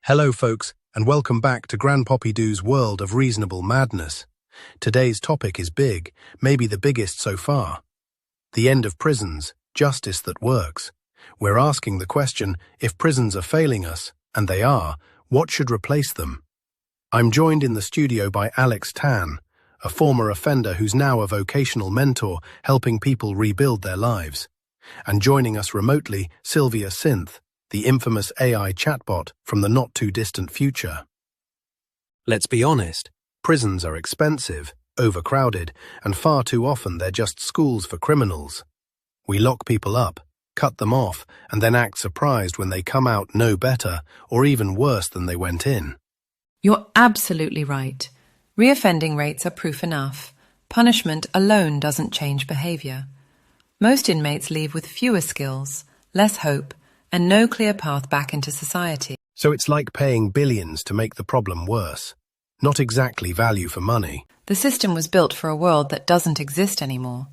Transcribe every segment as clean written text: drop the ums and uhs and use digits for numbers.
Hello folks, and welcome back to Grandpoppydoo's world of reasonable madness. Today's topic is big, maybe the biggest so far. The end of prisons, justice that works. We're asking the question, if prisons are failing us, and they are, what should replace them? I'm joined in the studio by Alex Tan, a former offender who's now a vocational mentor helping people rebuild their lives. And joining us remotely, Sylvia Synth, the infamous AI chatbot from the not-too-distant future. Let's be honest, prisons are expensive, overcrowded, and far too often they're just schools for criminals. We lock people up, cut them off, and then act surprised when they come out no better, or even worse than they went in. You're absolutely right. Reoffending rates are proof enough. Punishment alone doesn't change behaviour. Most inmates leave with fewer skills, less hope, and no clear path back into society. So it's like paying billions to make the problem worse. Not exactly value for money. The system was built for a world that doesn't exist anymore.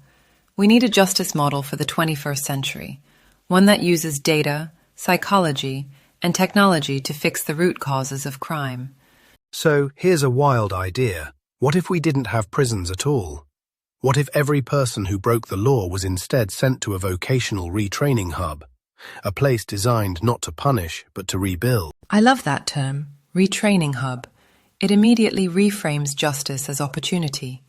We need a justice model for the 21st century, one that uses data, psychology, and technology to fix the root causes of crime. So here's a wild idea. What if we didn't have prisons at all? What if every person who broke the law was instead sent to a vocational retraining hub? A place designed not to punish, but to rebuild. I love that term, retraining hub. It immediately reframes justice as opportunity.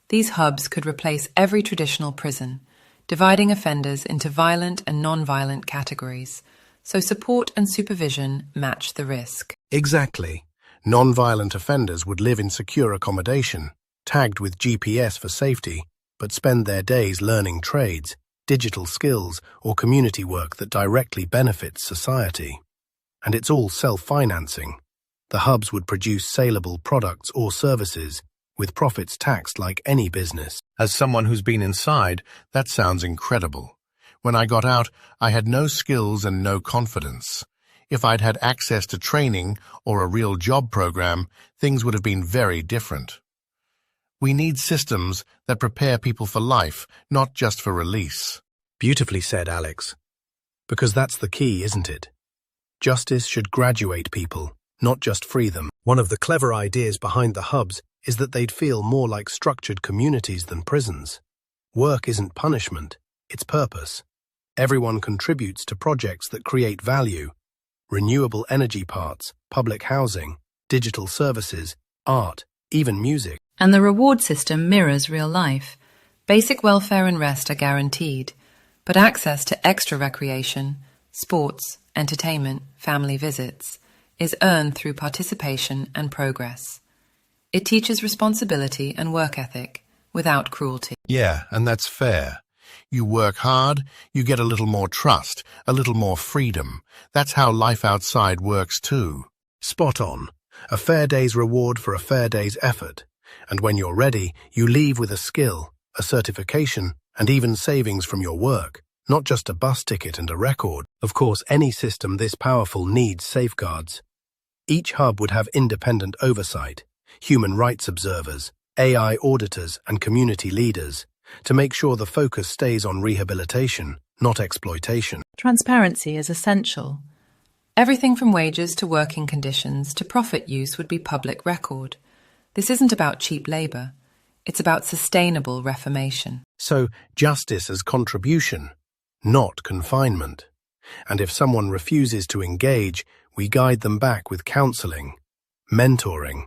These hubs could replace every traditional prison, dividing offenders into violent and non-violent categories, so support and supervision match the risk. Exactly. Non-violent offenders would live in secure accommodation, tagged with GPS for safety, but spend their days learning trades, digital skills, or community work that directly benefits society. And it's all self-financing. The hubs would produce saleable products or services, with profits taxed like any business. As someone who's been inside, that sounds incredible. When I got out, I had no skills and no confidence. If I'd had access to training or a real job program, things would have been very different. We need systems that prepare people for life, not just for release. Beautifully said, Alex. Because that's the key, isn't it? Justice should graduate people, not just free them. One of the clever ideas behind the hubs is that they'd feel more like structured communities than prisons. Work isn't punishment, it's purpose. Everyone contributes to projects that create value. Renewable energy parts, public housing, digital services, art, even music. And the reward system mirrors real life. Basic welfare and rest are guaranteed, but access to extra recreation, sports, entertainment, family visits is earned through participation and progress. It teaches responsibility and work ethic without cruelty. Yeah, and that's fair. You work hard, you get a little more trust, a little more freedom. That's how life outside works too. Spot on. A fair day's reward for a fair day's effort. And when you're ready, you leave with a skill, a certification, and even savings from your work, not just a bus ticket and a record. Of course, any system this powerful needs safeguards. Each hub would have independent oversight, human rights observers, AI auditors, and community leaders, to make sure the focus stays on rehabilitation, not exploitation. Transparency is essential. Everything from wages to working conditions to profit use would be public record. This isn't about cheap labour. It's about sustainable reformation. So, justice as contribution, not confinement. And if someone refuses to engage, we guide them back with counselling, mentoring,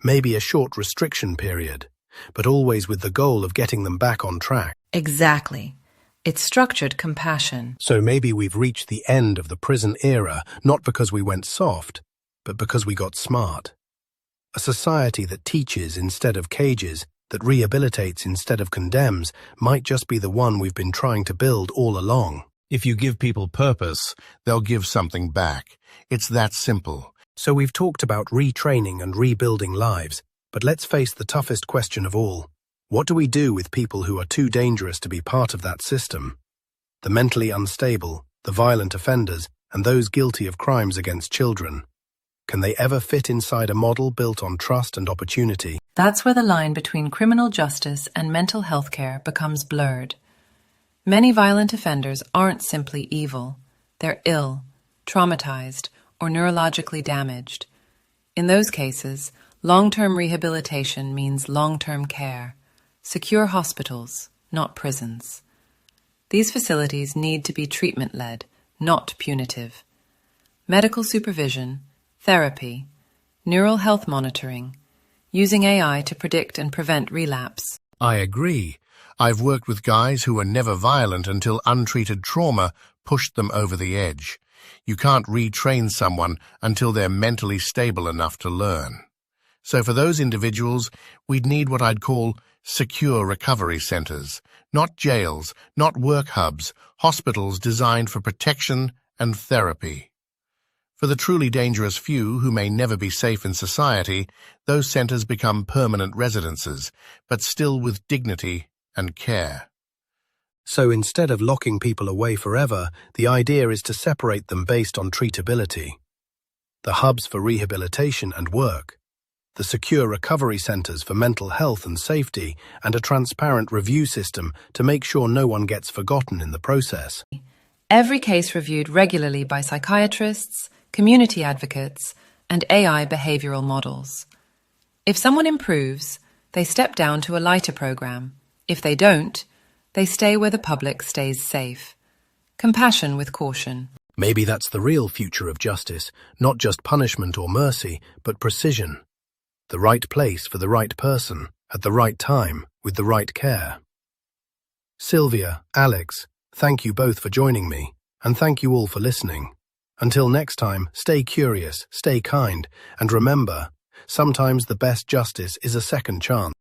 maybe a short restriction period, but always with the goal of getting them back on track. Exactly. It's structured compassion. So maybe we've reached the end of the prison era, not because we went soft, but because we got smart. A society that teaches instead of cages, that rehabilitates instead of condemns, might just be the one we've been trying to build all along. If you give people purpose, they'll give something back. It's that simple. So we've talked about retraining and rebuilding lives, but let's face the toughest question of all. What do we do with people who are too dangerous to be part of that system? The mentally unstable, the violent offenders, and those guilty of crimes against children. Can they ever fit inside a model built on trust and opportunity? That's where the line between criminal justice and mental health care becomes blurred. Many violent offenders aren't simply evil. They're ill, traumatized, or neurologically damaged. In those cases, long-term rehabilitation means long-term care, secure hospitals, not prisons. These facilities need to be treatment-led, not punitive. Medical supervision, therapy, neural health monitoring, using AI to predict and prevent relapse. I agree. I've worked with guys who were never violent until untreated trauma pushed them over the edge. You can't retrain someone until they're mentally stable enough to learn. So for those individuals, we'd need what I'd call secure recovery centers, not jails, not work hubs, hospitals designed for protection and therapy. For the truly dangerous few who may never be safe in society, those centers become permanent residences, but still with dignity and care. So instead of locking people away forever, the idea is to separate them based on treatability. The hubs for rehabilitation and work, the secure recovery centers for mental health and safety, and a transparent review system to make sure no one gets forgotten in the process. Every case reviewed regularly by psychiatrists, community advocates, and AI behavioral models. If someone improves, they step down to a lighter program. If they don't, they stay where the public stays safe. Compassion with caution. Maybe that's the real future of justice, not just punishment or mercy, but precision. The right place for the right person, at the right time, with the right care. Sylvia, Alex, thank you both for joining me, and thank you all for listening. Until next time, stay curious, stay kind, and remember, sometimes the best justice is a second chance.